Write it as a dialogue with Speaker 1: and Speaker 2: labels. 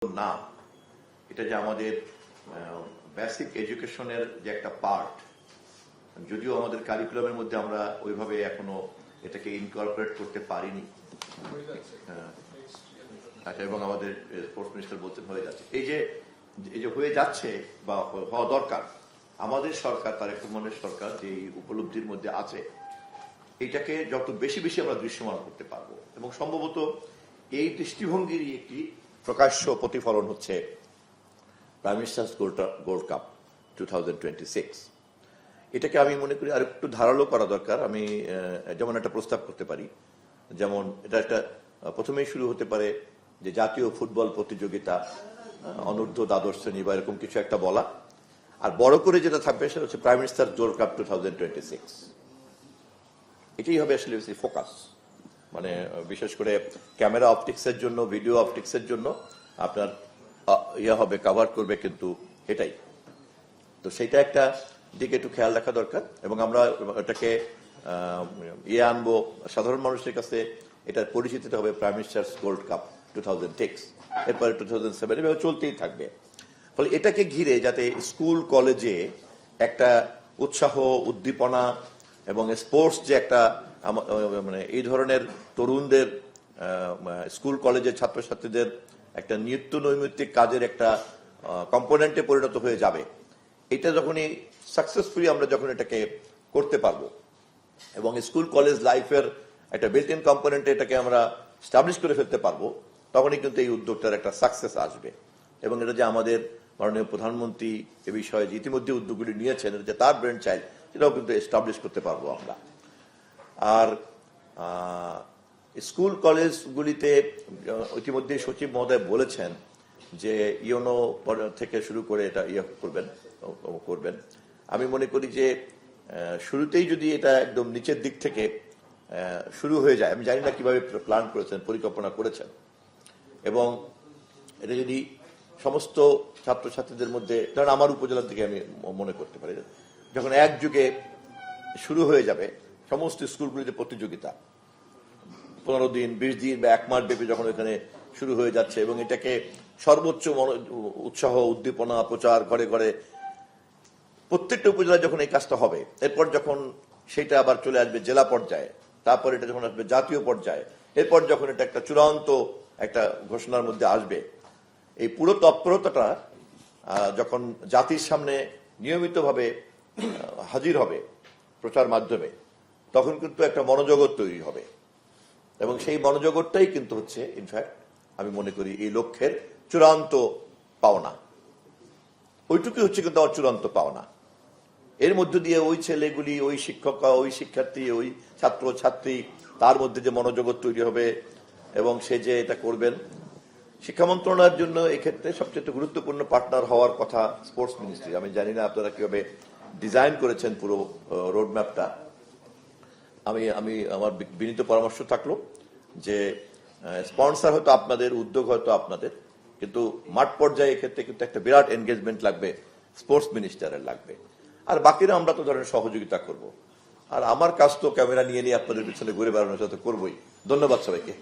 Speaker 1: না, এটা যে আমাদের বেসিক এডুকেশনের যে একটা পার্ট, যদিও আমাদের কারিকুলামের মধ্যে আমরা ওইভাবে এখনো এটাকে ইনকর্পোরেট করতে পারিনি। আচ্ছা, এবং আমাদের স্পোর্টস মিনিস্টার বলতে হয়ে যাচ্ছে, এই যে হয়ে যাচ্ছে বা হওয়া দরকার। আমাদের সরকার, তারেক রহমানের সরকার যে উপলব্ধির মধ্যে আছে, এটাকে যত বেশি বেশি আমরা দৃশ্যমান করতে পারবো, এবং সম্ভবত এই দৃষ্টিভঙ্গিরই একটি প্রকাশ্য প্রতিফলন হচ্ছে প্রাইম মিনিস্টার্স গোল্ড কাপ 2026। এটাকে আমি মনে করি আর একটু ধারালো করা দরকার। আমি যেমন একটা প্রস্তাব করতে পারি, যেমন এটা একটা প্রথমেই শুরু হতে পারে যে জাতীয় ফুটবল প্রতিযোগিতা, অনূর্ধ্ব দ্বাদশ শ্রেণী বা এরকম কিছু একটা বলা, আর বড় করে যেটা থাকবে সেটা হচ্ছে প্রাইম মিনিস্টার গোল্ড কাপ 2026। এটাই হবে আসলে ফোকাস, মানে বিশেষ করে ক্যামেরা অপটিক্সের জন্য, ভিডিও অপটিক্সের জন্য আপনার হবে, কভার করবে, কিন্তু এটাই তো সেইটা একটা দিকে একটু খেয়াল রাখা দরকার। এবং আমরা এটাকে আনবো সাধারণ মানুষের কাছে, এটার পরিচিতিটা হবে প্রাইম মিনিস্টার্স গোল্ড কাপ 2006, এরপরে 2007, এভাবে চলতেই থাকবে। ফলে এটাকে ঘিরে যাতে স্কুল কলেজে একটা উৎসাহ, উদ্দীপনা এবং স্পোর্টস যে একটা মানে এই ধরনের তরুণদের স্কুল কলেজের ছাত্রছাত্রীদের একটা নিত্য নৈমিত্তিক কাজের একটা কম্পোনেন্টে পরিণত হয়ে যাবে, এটা যখনই সাকসেসফুলি আমরা যখন এটাকে করতে পারবো এবং স্কুল কলেজ লাইফের একটা বিল্ট ইন কম্পোনেন্টে এটাকে আমরা স্টাবলিশ করে ফেলতে পারবো, তখনই কিন্তু এই উদ্যোগটার একটা সাকসেস আসবে। এবং এটা যে আমাদের মাননীয় প্রধানমন্ত্রী এ বিষয়ে যে ইতিমধ্যে উদ্যোগগুলি নিয়েছেন, এটা যে তার ব্রেন চাইল্ড, সেটাও কিন্তু এস্টাবলিশ করতে পারবো আমরা। আর স্কুল কলেজগুলিতে ইতিমধ্যে সচিব মহোদয় বলেছেন যে ইয়োনো থেকে শুরু করে এটা করবেন। আমি মনে করি যে শুরুতেই যদি এটা একদম নিচের দিক থেকে শুরু হয়ে যায়, আমি জানি না কিভাবে প্ল্যান করেছেন, পরিকল্পনা করেছেন, এবং এটা যদি সমস্ত ছাত্রছাত্রীদের মধ্যে, ধরেন আমার উপজেলা থেকে আমি মনে করতে পারি, যখন একযুগে শুরু হয়ে যাবে সমস্ত স্কুলগুলিতে প্রতিযোগিতা, 15 দিন, 20 দিন বা 1 মাস ব্যাপী যখন এখানে শুরু হয়ে যাচ্ছে, এবং এটাকে সর্বোচ্চ উৎসাহ, উদ্দীপনা, প্রচার ঘরে ঘরে প্রত্যেকটা উপজেলায় যখন এই কাজটা হবে, এরপর যখন সেটা আবার চলে আসবে জেলা পর্যায়ে, তারপর এটা যখন আসবে জাতীয় পর্যায়ে, এরপর যখন এটা একটা চূড়ান্ত একটা ঘোষণার মধ্যে আসবে, এই পুরো তৎপরতাটা যখন জাতির সামনে নিয়মিতভাবে হাজির হবে প্রচার মাধ্যমে, তখন কিন্তু একটা মনোজগৎ তৈরি হবে, এবং সেই মনোজগৎটাই কিন্তু হচ্ছে ইনফ্যাক্ট আমি মনে করি এই লক্ষ্যের চূড়ান্ত পাওনা। ওইটুকুই হচ্ছে কিন্তু আমার চূড়ান্ত পাওনা। এর মধ্য দিয়ে ওই ছেলেগুলি, ওই শিক্ষক, ওই শিক্ষার্থী, ওই ছাত্র ছাত্রী, তার মধ্যে যে মনোজগৎ তৈরি হবে এবং সে যে এটা করবেন, শিক্ষা মন্ত্রণালয়ের জন্য এক্ষেত্রে সবচেয়ে গুরুত্বপূর্ণ পার্টনার হওয়ার কথা স্পোর্টস মিনিস্ট্রি। আমি জানি না আপনারা কিভাবে ডিজাইন করেছেন পুরো রোডম্যাপটা। আমি আমার বিনীত পরামর্শ থাকলো যে স্পন্সর হয়তো আপনাদের, উদ্যোগ হয়তো আপনাদের, কিন্তু মাঠ পর্যায়ে এক্ষেত্রে কিন্তু একটা বিরাট এনগেজমেন্ট লাগবে, স্পোর্টস মিনিস্টারের লাগবে, আর বাকিরা আমরা তো ধরেন সহযোগিতা করব। আর আমার কাজ তো ক্যামেরা নিয়ে আপনাদের পিছনে ঘুরে বেড়ানোর সাথে করবোই। ধন্যবাদ সবাইকে।